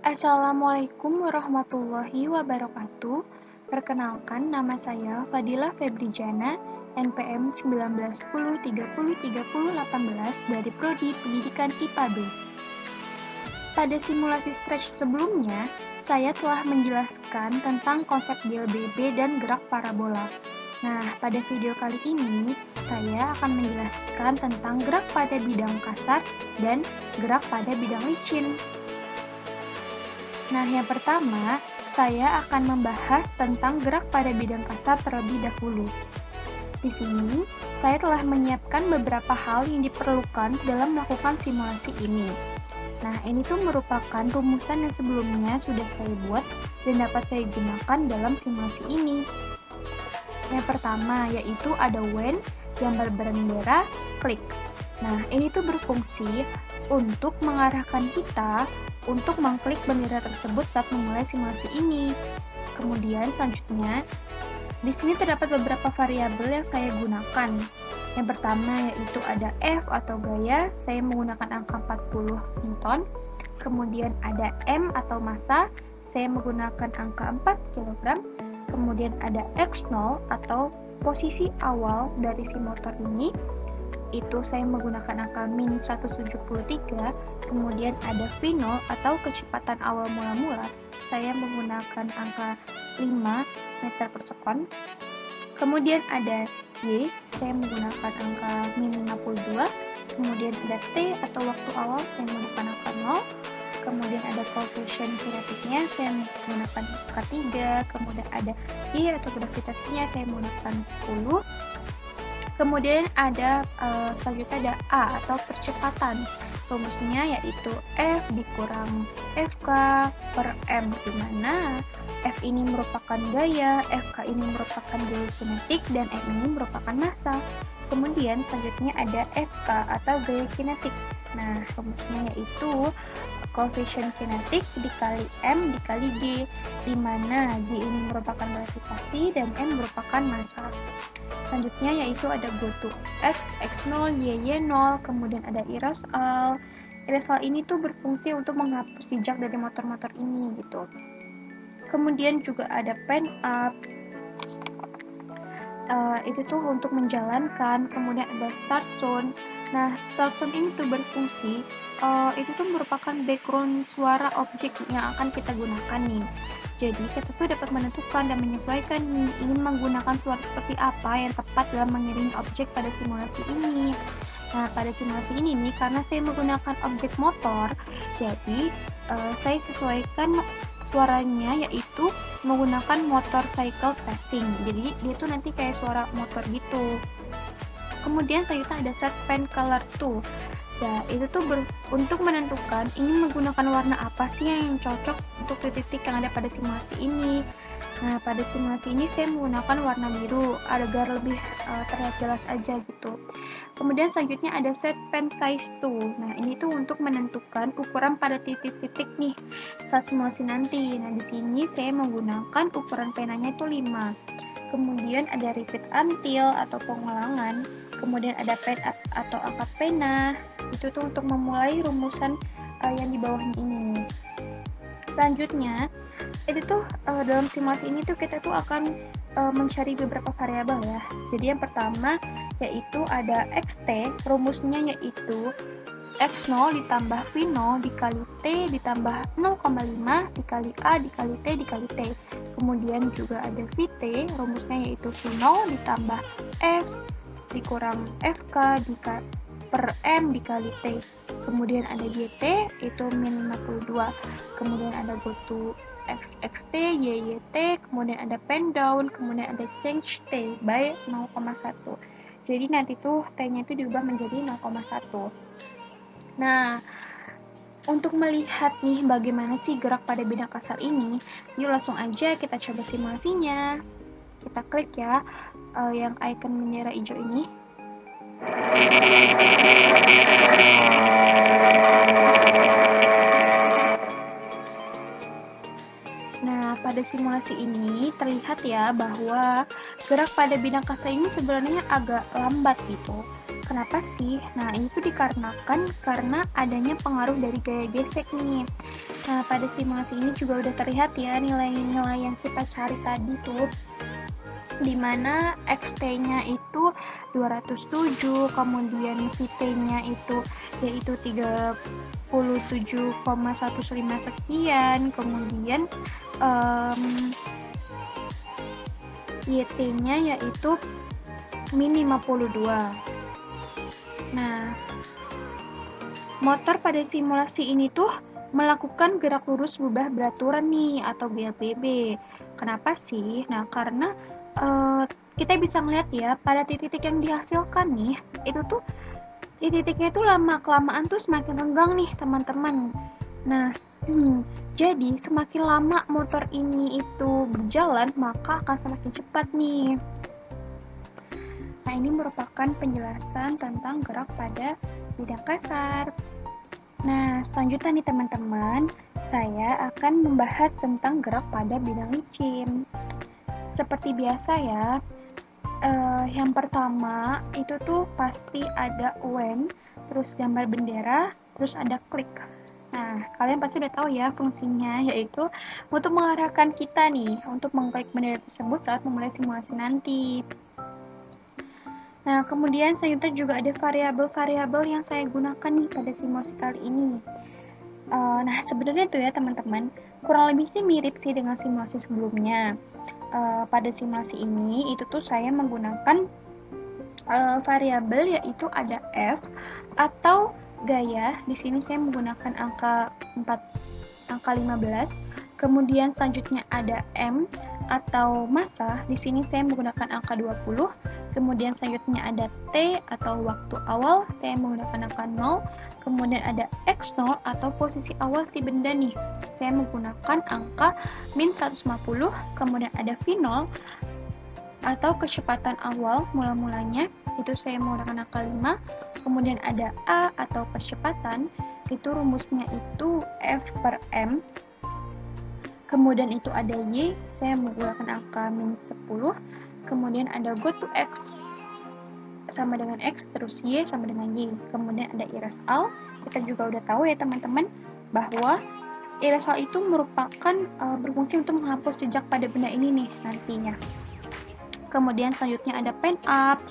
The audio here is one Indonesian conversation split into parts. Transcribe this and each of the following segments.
Assalamualaikum warahmatullahi wabarakatuh. Perkenalkan, nama saya Fadila Febrijana, NPM 1910303018 dari Prodi Pendidikan IPA B. Pada simulasi stretch sebelumnya, saya telah menjelaskan tentang konsep GLBB dan gerak parabola. Nah, pada video kali ini, saya akan menjelaskan tentang gerak pada bidang kasar dan gerak pada bidang licin. Nah, yang pertama, saya akan membahas tentang gerak pada bidang kasar terlebih dahulu. Di sini, saya telah menyiapkan beberapa hal yang diperlukan dalam melakukan simulasi ini. Nah, ini tuh merupakan rumusan yang sebelumnya sudah saya buat dan dapat saya gunakan dalam simulasi ini. Yang pertama, yaitu ada when, gambar bendera, klik. Nah, ini tuh berfungsi untuk mengarahkan kita untuk mengklik bendera tersebut saat memulai simulasi ini. Kemudian selanjutnya, di sini terdapat beberapa variabel yang saya gunakan. Yang pertama yaitu ada F atau gaya, saya menggunakan angka 40 Newton. Kemudian ada M atau massa, saya menggunakan angka 4 kg. Kemudian ada X0 atau posisi awal dari si motor ini, itu saya menggunakan angka min 173. Kemudian ada V0 atau kecepatan awal mula-mula, saya menggunakan angka 5 meter per sekon. Kemudian ada Y, saya menggunakan angka min 52. Kemudian ada T atau waktu awal, saya menggunakan angka 0. Kemudian ada coefficient kinetiknya, saya menggunakan angka 3. Kemudian ada Y atau gravitasinya, saya menggunakan 10. Kemudian ada selanjutnya ada A atau percepatan. Rumusnya yaitu F dikurang FK per M, di mana F ini merupakan gaya, FK ini merupakan gaya kinetik, dan M ini merupakan massa. Kemudian selanjutnya ada FK atau gaya kinetik. Nah, rumusnya yaitu koefisien kinetik dikali M dikali G, di mana G ini merupakan gravitasi dan M merupakan massa. Selanjutnya yaitu ada goto X, X0, Y0, kemudian ada iResal. iResal ini tuh berfungsi untuk menghapus jejak dari motor-motor ini gitu. Kemudian juga ada pen up, itu tuh untuk menjalankan. Kemudian ada start zone. Nah, start zone ini tuh berfungsi, itu tuh merupakan background suara objek yang akan kita gunakan nih. Jadi, kita tuh dapat menentukan dan menyesuaikan nih, ingin menggunakan suara seperti apa yang tepat dalam mengiringi objek pada simulasi ini. Nah, pada simulasi ini nih, karena saya menggunakan objek motor, jadi saya sesuaikan suaranya yaitu menggunakan motor cycle passing. Jadi, dia tuh nanti kayak suara motor gitu. Kemudian selanjutnya ada set pen color tool. Ya, itu tuh untuk menentukan ingin menggunakan warna apa sih yang cocok untuk titik-titik yang ada pada simulasi ini. Nah, pada simulasi ini saya menggunakan warna biru agar lebih terlihat jelas aja gitu. Kemudian selanjutnya ada set pen size tool. Nah, ini tuh untuk menentukan ukuran pada titik-titik nih saat simulasi nanti. Nah, di sini saya menggunakan ukuran penanya itu 5. Kemudian ada repeat until atau pengulangan. Kemudian ada pen up atau angkat pena, itu tuh untuk memulai rumusan yang di bawahnya ini. Selanjutnya, itu tuh dalam simulasi ini tuh kita tuh akan mencari beberapa variabel ya. Jadi yang pertama yaitu ada xt, rumusnya yaitu X0 ditambah V0 dikali T ditambah 0,5 dikali A dikali T dikali T. Kemudian juga ada VT, rumusnya yaitu V0 ditambah F dikurang FK per M dikali T. Kemudian ada YT, itu min 52. Kemudian ada goto XXT, YYT, kemudian ada pen down, kemudian ada change T by 0,1. Jadi nanti tuh T-nya itu diubah menjadi 0,1. Nah, untuk melihat nih bagaimana sih gerak pada bidang kasar ini, yuk langsung aja kita coba simulasinya. Kita klik ya yang icon bendera hijau ini. Nah, pada pada simulasi ini terlihat ya bahwa gerak pada bidang kasa ini sebenarnya agak lambat gitu. Kenapa sih? Nah, itu dikarenakan karena adanya pengaruh dari gaya gesek nih. Nah, pada simulasi ini juga udah terlihat ya nilai-nilai yang kita cari tadi tuh, dimana XT-nya itu 207, kemudian VT-nya itu yaitu 37,15 sekian, kemudian YT-nya yaitu min 52. Nah, motor pada simulasi ini tuh melakukan gerak lurus berubah beraturan nih atau GLBB. Kenapa sih? Nah, karena kita bisa melihat ya pada titik-titik yang dihasilkan nih, itu tuh titiknya itu lama-kelamaan tuh semakin renggang nih teman-teman. Nah, jadi semakin lama motor ini itu berjalan, maka akan semakin cepat nih. Nah, ini merupakan penjelasan tentang gerak pada bidang kasar. Nah, selanjutnya nih teman-teman, saya akan membahas tentang gerak pada bidang licin. Seperti biasa ya, yang pertama itu tuh pasti ada when, terus gambar bendera, terus ada klik. Nah, kalian pasti udah tahu ya fungsinya, yaitu untuk mengarahkan kita nih untuk mengklik bendera tersebut saat memulai simulasi nanti. Nah, kemudian selanjutnya juga ada variabel-variabel yang saya gunakan nih pada simulasi kali ini. Nah, sebenarnya tuh ya teman-teman, kurang lebih sih mirip sih dengan simulasi sebelumnya. Pada simulasi ini itu tuh saya menggunakan variabel yaitu ada F atau gaya. Di sini saya menggunakan angka 15. Kemudian selanjutnya ada M atau massa. Di sini saya menggunakan angka 20. Kemudian selanjutnya ada T atau waktu awal, saya menggunakan angka 0. Kemudian ada X0 atau posisi awal si benda nih, saya menggunakan angka min 150. Kemudian ada V0 atau kecepatan awal mula-mulanya, itu saya menggunakan angka 5. Kemudian ada A atau percepatan, itu rumusnya itu F per M. Kemudian itu ada Y, saya menggunakan angka min 10. Kemudian ada go to X sama dengan X, terus Y sama dengan Y. Kemudian ada iras-al. Kita juga udah tahu ya teman-teman bahwa iras-al itu merupakan berfungsi untuk menghapus jejak pada benda ini nih nantinya. Kemudian selanjutnya ada pen up.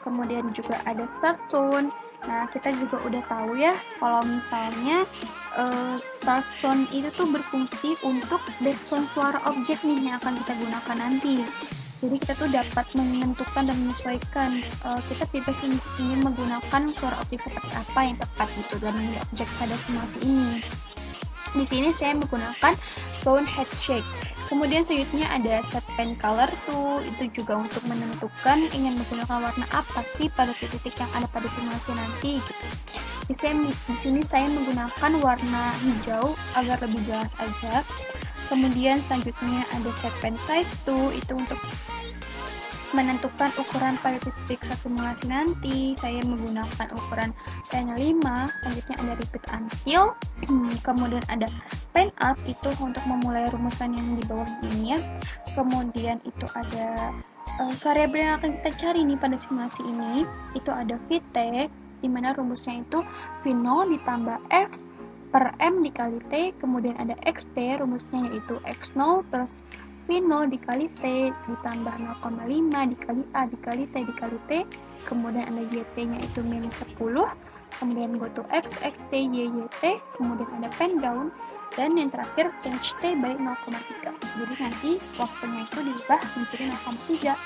Kemudian juga ada start zone. Nah, kita juga udah tahu ya kalau misalnya start zone itu tuh berfungsi untuk background suara objek nih yang akan kita gunakan nanti. Jadi kita tuh dapat menentukan dan menyesuaikan kita bebas ingin menggunakan suara objek seperti apa yang tepat gitu dalam memilih objek pada simulasi ini. Di sini saya menggunakan sound head shake. Kemudian selanjutnya ada set pen color tuh, itu juga untuk menentukan ingin menggunakan warna apa sih pada titik yang ada pada simulasi nanti gitu. Di sini saya menggunakan warna hijau agar lebih jelas aja. Kemudian selanjutnya ada set pen size tuh, itu untuk menentukan ukuran pada titik simulasi nanti. Saya menggunakan ukuran pen 5. Selanjutnya ada repeat until. Kemudian ada pen up, itu untuk memulai rumusan yang di bawah ini ya. Kemudian itu ada variabel yang akan kita cari nih pada simulasi ini, itu ada VT, dimana rumusnya itu V0 ditambah F per M dikali T. Kemudian ada XT, rumusnya yaitu X0 plus V0 dikali T ditambah 0,5 dikali A dikali T dikali T. Kemudian ada YT nya itu min 10. Kemudian go to X, XT, YYT. Kemudian ada pen down. Dan yang terakhir change T by 0,3. Jadi nanti waktunya itu diubah menjadi 0,3.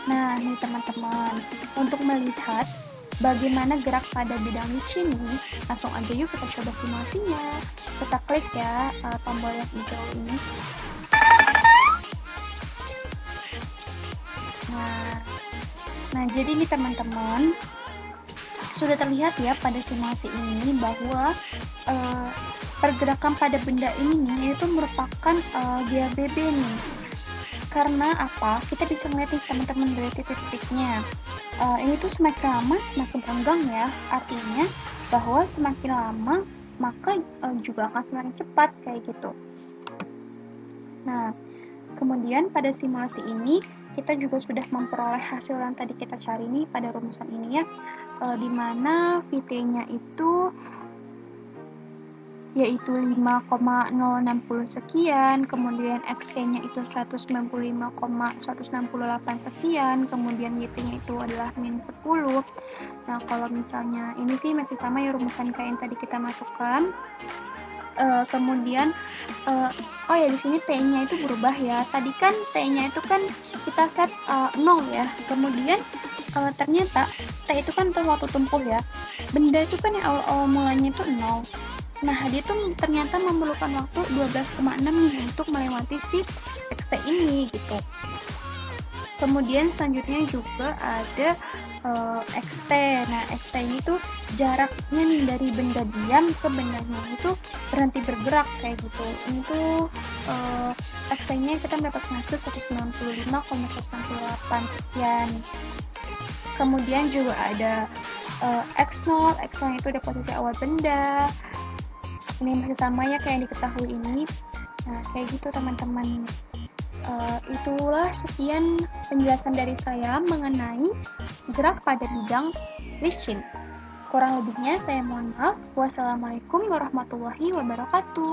Nah nih teman-teman, untuk melihat bagaimana gerak pada bidang licin ini, langsung aja yuk kita coba simulasinya. Kita klik ya tombol yang hijau ini. Nah jadi nih teman-teman, sudah terlihat ya pada simulasi ini bahwa pergerakan pada benda ini nih, itu merupakan GLBB nih. Karena apa? Kita bisa melihat nih teman-teman dari titik-titiknya. Ini tuh semakin lama semakin renggang ya. Artinya bahwa semakin lama maka juga akan semakin cepat kayak gitu. Nah, kemudian pada simulasi ini kita juga sudah memperoleh hasil yang tadi kita cari nih pada rumusan ini ya, di mana VT-nya itu yaitu 5,060 sekian, kemudian XT-nya itu 195,168 sekian, kemudian YT-nya itu adalah min 10. Nah, kalau misalnya ini sih masih sama ya rumusan kayak yang tadi kita masukkan. Kemudian oh ya di sini T-nya itu berubah ya. Tadi kan T-nya itu kan kita set 0 ya. Kemudian ternyata T itu kan waktu tempuh ya. Benda itu kan yang awal mulanya itu 0. Nah, dia tuh ternyata memerlukan waktu 12,6 nih untuk melewati si XT ini gitu. Kemudian selanjutnya juga ada XT. Nah, XT ini tuh jaraknya nih dari benda diam ke bendanya itu berhenti bergerak kayak gitu. Ini tuh XT-nya kita mendapatkan hasil 195,168 sekian. Kemudian juga ada X0, X0 itu ada posisi awal benda. Ini masih sama ya kayak yang diketahui ini. Nah, kayak gitu teman-teman. Itulah sekian penjelasan dari saya mengenai gerak pada bidang licin. Kurang lebihnya saya mohon maaf. Wassalamualaikum warahmatullahi wabarakatuh.